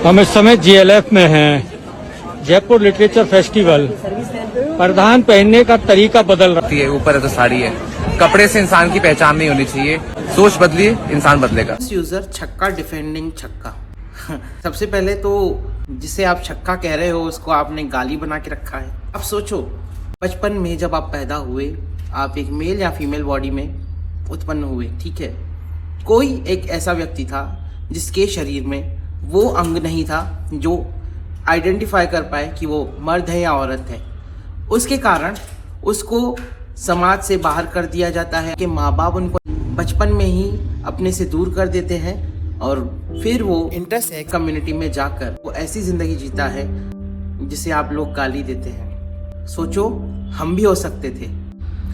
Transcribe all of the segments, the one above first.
हम इस समय जीएलएफ में हैं, जयपुर लिटरेचर फेस्टिवल। प्रधान पहनने का तरीका बदल रहा है, ऊपर है तो साड़ी है। कपड़े से इंसान की पहचान नहीं होनी चाहिए। सोच बदलिए, इंसान बदलेगा। यूजर छक्का डिफेंडिंग छक्का। सबसे पहले तो जिसे आप छक्का कह रहे हो उसको आपने गाली बना के रखा है। अब सोचो, बचपन में जब आप पैदा हुए, आप एक मेल या फीमेल बॉडी में उत्पन्न हुए, ठीक है। कोई एक ऐसा व्यक्ति था जिसके शरीर में वो अंग नहीं था जो आइडेंटिफाई कर पाए कि वो मर्द है या औरत है। उसके कारण उसको समाज से बाहर कर दिया जाता है कि माँ बाप उनको बचपन में ही अपने से दूर कर देते हैं और फिर वो इंटरसेक्स कम्युनिटी में जाकर वो ऐसी ज़िंदगी जीता है जिसे आप लोग गाली देते हैं। सोचो, हम भी हो सकते थे।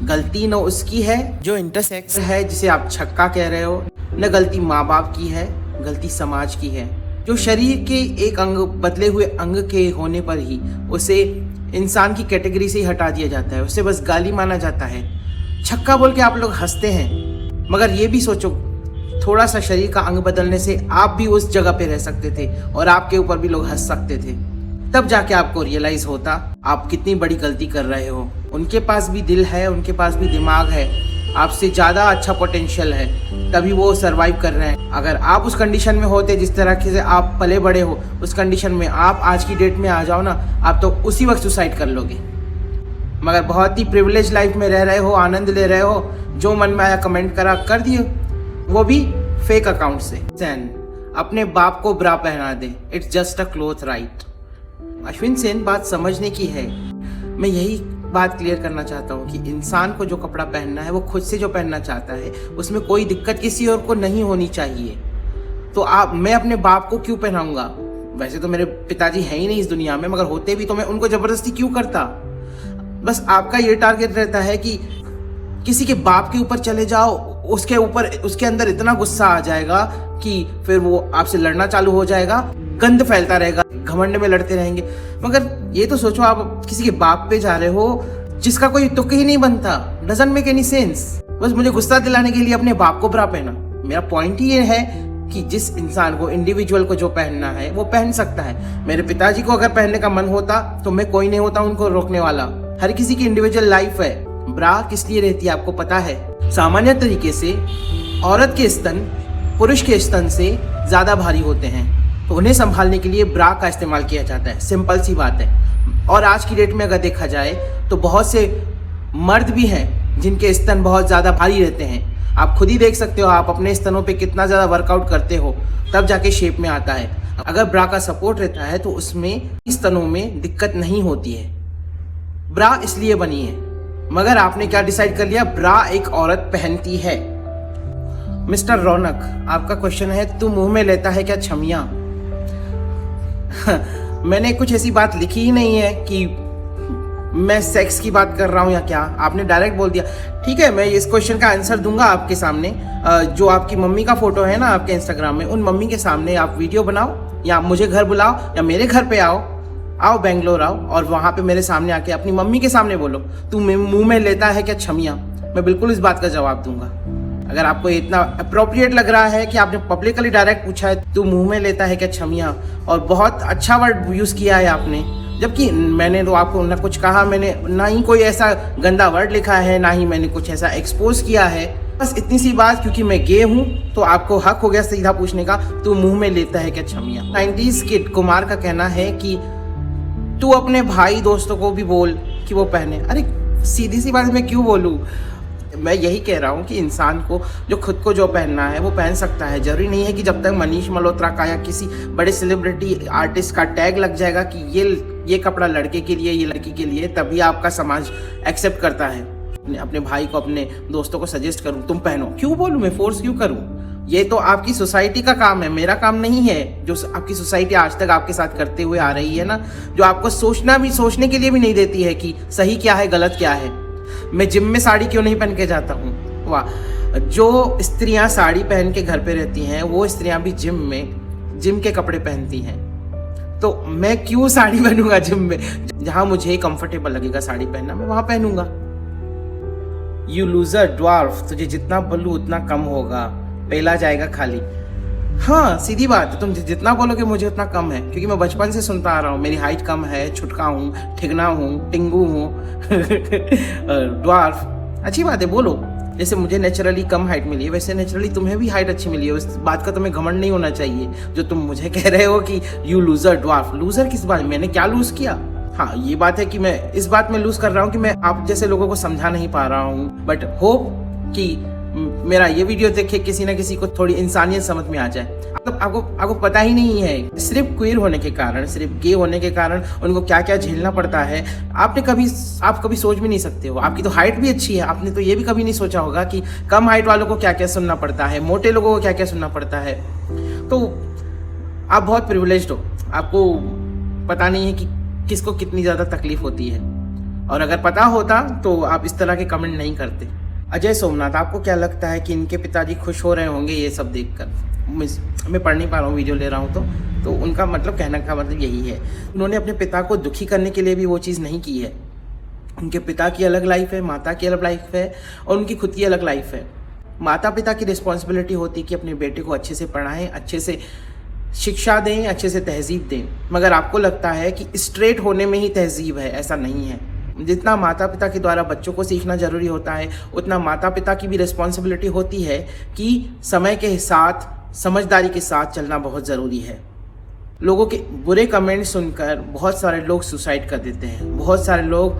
गलती न उसकी है जो इंटरसेक्स है जिसे आप छक्का कह रहे हो, न गलती माँ बाप की है, गलती समाज की है। जो शरीर के एक अंग बदले हुए अंग के होने पर ही उसे इंसान की कैटेगरी से ही हटा दिया जाता है, उसे बस गाली माना जाता है। छक्का बोल के आप लोग हंसते हैं, मगर ये भी सोचो, थोड़ा सा शरीर का अंग बदलने से आप भी उस जगह पे रह सकते थे और आपके ऊपर भी लोग हंस सकते थे। तब जाके आपको रियलाइज होता आप कितनी बड़ी गलती कर रहे हो। उनके पास भी दिल है, उनके पास भी दिमाग है, आपसे ज़्यादा अच्छा पोटेंशियल है, तभी वो सरवाइव कर रहे हैं। अगर आप उस कंडीशन में होते जिस तरह से आप पले बड़े हो, उस कंडीशन में आप आज की डेट में आ जाओ ना, आप तो उसी वक्त सुसाइड कर लोगे। मगर बहुत ही प्रिविलेज लाइफ में रह रहे हो, आनंद ले रहे हो, जो मन में आया कमेंट करा कर दिए, वो भी फेक अकाउंट से। अपने बाप को ब्रा पहना दे, it's just a cloth right. Ashwin Sen, बात समझने की है। मैं यही बात क्लियर करना चाहता हूँ कि इंसान को जो कपड़ा पहनना है वो खुद से जो पहनना चाहता है उसमें कोई दिक्कत किसी और को नहीं होनी चाहिए। तो मैं अपने बाप को क्यों पहनाऊंगा? वैसे तो मेरे पिताजी हैं ही नहीं इस दुनिया में, मगर होते भी तो मैं उनको जबरदस्ती क्यों करता? बस आपका ये टारगेट रहता है कि किसी के बाप के ऊपर चले जाओ, उसके अंदर इतना गुस्सा आ जाएगा कि फिर वो आपसे लड़ना चालू हो जाएगा, गंद फैलता रहेगा, घमंड में लड़ते रहेंगे। मगर ये तो सोचो, आप किसी के बाप पे जा रहे हो जिसका कोई तुक ही नहीं बनता, डजंट मेक एनी सेंस। बस मुझे गुस्सा दिलाने के लिए अपने बाप को ब्रा पहना। मेरा पॉइंट ही ये है कि जिस इंसान को, इंडिविजुअल को जो पहनना है वो पहन सकता है। मेरे पिताजी को अगर पहनने का मन होता तो मैं कोई नहीं होता उनको रोकने वाला। हर किसी की इंडिविजुअल लाइफ है। ब्रा किस लिए रहती है आपको पता है? सामान्य तरीके से औरत के स्तन पुरुष के स्तन से ज्यादा भारी होते हैं, तो उन्हें संभालने के लिए ब्रा का इस्तेमाल किया जाता है। सिंपल सी बात है। और आज की डेट में अगर देखा जाए तो बहुत से मर्द भी हैं जिनके स्तन बहुत ज़्यादा भारी रहते हैं। आप खुद ही देख सकते हो, आप अपने स्तनों पे कितना ज़्यादा वर्कआउट करते हो, तब जाके शेप में आता है। अगर ब्रा का सपोर्ट रहता है तो उसमें स्तनों में दिक्कत नहीं होती है। ब्रा इसलिए बनी है। मगर आपने क्या डिसाइड कर लिया? ब्रा एक औरत पहनती है। मिस्टर रौनक, आपका क्वेश्चन है, तू मुंह में लेता है क्या छमिया? मैंने कुछ ऐसी बात लिखी ही नहीं है कि मैं सेक्स की बात कर रहा हूँ या क्या। आपने डायरेक्ट बोल दिया। ठीक है, मैं इस क्वेश्चन का आंसर दूंगा आपके सामने। जो आपकी मम्मी का फोटो है ना आपके इंस्टाग्राम में, उन मम्मी के सामने आप वीडियो बनाओ या मुझे घर बुलाओ या मेरे घर पे आओ बेंगलोर आओ और वहाँ पे मेरे सामने आके अपनी मम्मी के सामने बोलो, तू मुंह में लेता है क्या छमिया? मैं बिल्कुल इस बात का जवाब दूंगा। अगर आपको इतना अप्रोप्रिएट लग रहा है कि आपने पब्लिकली डायरेक्ट पूछा है तू मुंह में लेता है क्या छमिया, और बहुत अच्छा वर्ड यूज़ किया है आपने, जबकि मैंने तो आपको ना कुछ कहा, मैंने ना ही कोई ऐसा गंदा वर्ड लिखा है, ना ही मैंने कुछ ऐसा एक्सपोज किया है। बस इतनी सी बात, क्योंकि मैं गे हूँ तो आपको हक हो गया सीधा पूछने का, तू मुंह में लेता है क्या छमिया। 90s किड कुमार का कहना है कि तू अपने भाई दोस्तों को भी बोल कि वो पहने। अरे सीधी सी बात मैं क्यों बोलूँ? मैं यही कह रहा हूँ कि इंसान को जो खुद को जो पहनना है वो पहन सकता है। जरूरी नहीं है कि जब तक मनीष मल्होत्रा का या किसी बड़े सेलिब्रिटी आर्टिस्ट का टैग लग जाएगा कि ये कपड़ा लड़के के लिए, ये लड़की के लिए, तभी आपका समाज एक्सेप्ट करता है। अपने भाई को, अपने दोस्तों को सजेस्ट करूँ तुम पहनो, क्यों बोलूँ मैं? फोर्स क्यों करूँ? ये तो आपकी सोसाइटी का काम है, मेरा काम नहीं है। जो आपकी सोसाइटी आज तक आपके साथ करते हुए आ रही है ना, जो आपको सोचने के लिए भी नहीं देती है कि सही क्या है गलत क्या है। मैं जिम में साड़ी क्यों नहीं पहन के जाता हूँ? वाह, जो स्त्रियां साड़ी पहन के घर पे रहती हैं वो स्त्रियां भी जिम के कपड़े पहनती हैं। तो मैं क्यों साड़ी पहनूंगा जिम में? जहां मुझे कंफर्टेबल लगेगा साड़ी पहनना, मैं वहां पहनूंगा। यू लूजर ड्वार्फ, तुझे जितना बोलूं उतना कम होगा, पहला जाएगा खाली। हाँ सीधी बात है, तुम जितना बोलोगे मुझे उतना कम है, क्योंकि मैं बचपन से सुनता आ रहा हूँ मेरी हाइट कम है, छुटका हूँ, ठिगना हूँ, टिंगू हूँ, ड्वार्फ। अच्छी बात है, बोलो। जैसे मुझे नेचुरली कम हाइट मिली है, वैसे नेचुरली तुम्हें भी हाइट अच्छी मिली है। उस बात का तुम्हें घमंड नहीं होना चाहिए जो तुम मुझे कह रहे हो कि यू लूजर ड्वार्फ। लूजर किस बात में, मैंने क्या लूज किया? हाँ ये बात है कि मैं इस बात में लूज कर रहा हूँ कि मैं आप जैसे लोगों को समझा नहीं पा रहा हूँ, बट होप कि मेरा ये वीडियो देख के किसी ना किसी को थोड़ी इंसानियत समझ में आ जाए। आपको पता ही नहीं है सिर्फ क्वीर होने के कारण, सिर्फ गे होने के कारण उनको क्या क्या झेलना पड़ता है। आप कभी सोच भी नहीं सकते हो। आपकी तो हाइट भी अच्छी है, आपने तो ये भी कभी नहीं सोचा होगा कि कम हाइट वालों को क्या क्या सुनना पड़ता है, मोटे लोगों को क्या क्या सुनना पड़ता है। तो आप बहुत प्रिविलेज्ड हो, आपको पता नहीं है कि किसको कितनी ज़्यादा तकलीफ होती है, और अगर पता होता तो आप इस तरह के कमेंट नहीं करते। अजय सोमनाथ, आपको क्या लगता है कि इनके पिताजी खुश हो रहे होंगे ये सब देखकर? मैं पढ़ नहीं पा रहा हूँ, वीडियो ले रहा हूँ, तो उनका मतलब कहने का मतलब यही है। उन्होंने अपने पिता को दुखी करने के लिए भी वो चीज़ नहीं की है। उनके पिता की अलग लाइफ है, माता की अलग लाइफ है, और उनकी खुद की अलग लाइफ है। माता पिता की रिस्पॉन्सिबिलिटी होती है कि अपने बेटे को अच्छे से पढ़ाएं, अच्छे से शिक्षा दें, अच्छे से तहजीब दें। मगर आपको लगता है कि स्ट्रेट होने में ही तहजीब है, ऐसा नहीं है। जितना माता पिता के द्वारा बच्चों को सीखना जरूरी होता है, उतना माता पिता की भी रिस्पॉन्सिबिलिटी होती है कि समय के साथ समझदारी के साथ चलना बहुत ज़रूरी है। लोगों के बुरे कमेंट सुनकर बहुत सारे लोग सुसाइड कर देते हैं। बहुत सारे लोग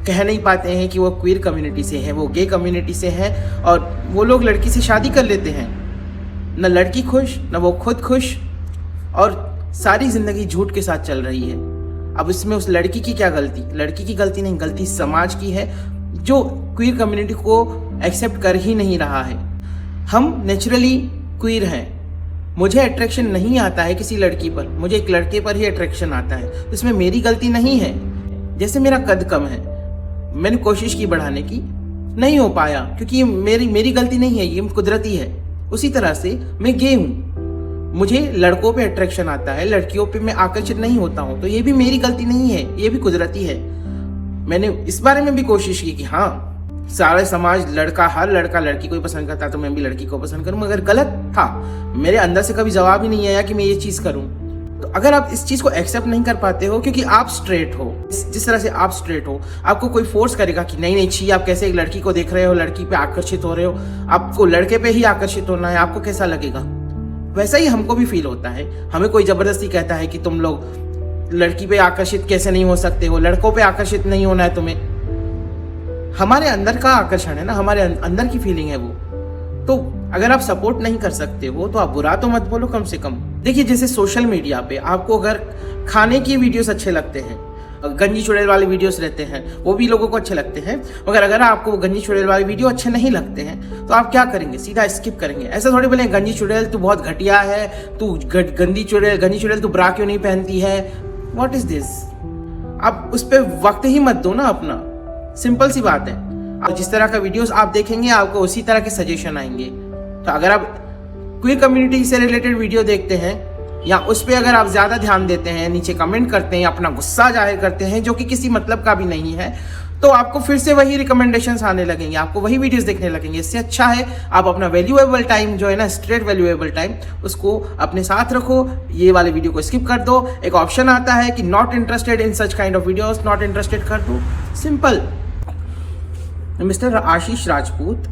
कह नहीं पाते हैं कि वो क्वीर कम्युनिटी से है, वो गे कम्युनिटी से है, और वो लोग लड़की से शादी कर लेते हैं। न लड़की खुश, न वो खुद खुश, और सारी ज़िंदगी झूठ के साथ चल रही है। अब इसमें उस लड़की की क्या गलती? लड़की की गलती नहीं, गलती समाज की है जो क्वीर कम्युनिटी को एक्सेप्ट कर ही नहीं रहा है। हम नेचुरली क्वीर हैं, मुझे अट्रैक्शन नहीं आता है किसी लड़की पर, मुझे एक लड़के पर ही अट्रैक्शन आता है, तो इसमें मेरी गलती नहीं है। जैसे मेरा कद कम है, मैंने कोशिश की बढ़ाने की, नहीं हो पाया, क्योंकि ये मेरी गलती नहीं है, ये कुदरती है। उसी तरह से मैं गे हूँ, मुझे लड़कों पे अट्रैक्शन आता है, लड़कियों पे मैं आकर्षित नहीं होता हूँ, तो ये भी मेरी गलती नहीं है, ये भी कुदरती है। मैंने इस बारे में भी कोशिश की कि हाँ सारा समाज हर लड़का लड़की को ही पसंद करता, तो मैं भी लड़की को पसंद करूँ, मगर गलत था। मेरे अंदर से कभी जवाब ही नहीं आया कि मैं ये चीज़ करूँ। तो अगर आप इस चीज़ को एक्सेप्ट नहीं कर पाते हो क्योंकि आप स्ट्रेट हो, जिस तरह से आप स्ट्रेट हो, आपको कोई फोर्स करेगा कि नहीं छी, आप कैसे एक लड़की को देख रहे हो, लड़की पे आकर्षित हो रहे हो, आपको लड़के पे ही आकर्षित होना है, आपको कैसा लगेगा? वैसा ही हमको भी फील होता है। हमें कोई ज़बरदस्ती कहता है कि तुम लोग लड़की पे आकर्षित कैसे नहीं हो सकते हो, लड़कों पे आकर्षित नहीं होना है तुम्हें। हमारे अंदर का आकर्षण है ना, हमारे अंदर की फीलिंग है वो। तो अगर आप सपोर्ट नहीं कर सकते हो तो आप बुरा तो मत बोलो कम से कम। देखिए जैसे सोशल मीडिया पे आपको अगर खाने के वीडियोस अच्छे लगते हैं, गंजी चुड़ैल वाले वीडियोस रहते हैं, वो भी लोगों को अच्छे लगते हैं, मगर अगर आपको गंजी चुड़ैल वाले वीडियो अच्छे नहीं लगते हैं तो आप क्या करेंगे? सीधा स्किप करेंगे। ऐसा थोड़ी बोले गंजी चुड़ैल तू बहुत घटिया है, तू गंजी चुड़ैल तू ब्रा क्यों नहीं पहनती है, व्हाट इज दिस? आप उस पर वक्त ही मत दो ना अपना, सिंपल सी बात है। और जिस तरह का वीडियोस आप देखेंगे आपको उसी तरह के सजेशन आएंगे। तो अगर आप क्वीर कम्युनिटी से रिलेटेड वीडियो देखते हैं या उस पर अगर आप ज़्यादा ध्यान देते हैं, नीचे कमेंट करते हैं, अपना गुस्सा जाहिर करते हैं जो कि किसी मतलब का भी नहीं है, तो आपको फिर से वही रिकमेंडेशंस आने लगेंगे, आपको वही वीडियोस देखने लगेंगे। इससे अच्छा है आप अपना वैल्यूएबल टाइम जो है ना, स्ट्रेट वैल्यूएबल टाइम, उसको अपने साथ रखो। ये वाले वीडियो को स्किप कर दो। एक ऑप्शन आता है कि not interested in such kind of videos, not interested कर दो, सिंपल। मिस्टर आशीष राजपूत,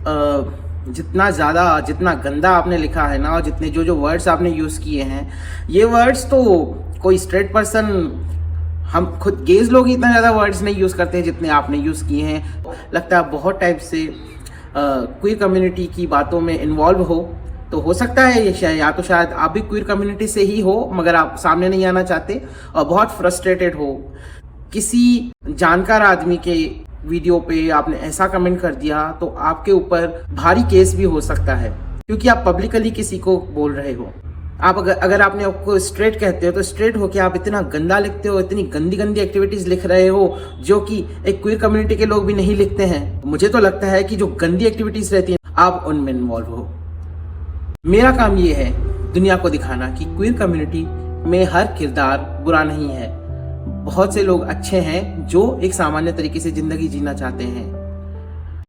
जितना गंदा आपने लिखा है ना, और जितने जो वर्ड्स आपने यूज़ किए हैं, ये वर्ड्स तो कोई स्ट्रेट पर्सन, हम खुद गेज लोग इतना ज़्यादा वर्ड्स नहीं यूज़ करते हैं जितने आपने यूज़ किए हैं। लगता है बहुत टाइप से क्वीर कम्युनिटी की बातों में इन्वॉल्व हो, तो हो सकता है ये या तो शायद आप भी क्वीर कम्युनिटी से ही हो मगर आप सामने नहीं आना चाहते और बहुत फ्रस्ट्रेटेड हो। किसी जानकार आदमी के वीडियो पे आपने ऐसा कमेंट कर दिया तो आपके ऊपर भारी केस भी हो सकता है, क्योंकि आप पब्लिकली किसी को बोल रहे हो। आप अगर आपने आपको स्ट्रेट कहते हो तो स्ट्रेट हो के आप इतना गंदा लिखते हो, इतनी गंदी एक्टिविटीज लिख रहे हो जो कि एक क्वीर कम्युनिटी के लोग भी नहीं लिखते हैं। मुझे तो लगता है कि जो गंदी एक्टिविटीज रहती हैं आप उनमें इन्वॉल्व हो। मेरा काम ये है दुनिया को दिखाना कि क्वीर कम्युनिटी में हर किरदार बुरा नहीं है। बहुत से लोग अच्छे हैं जो एक सामान्य तरीके से जिंदगी जीना चाहते हैं।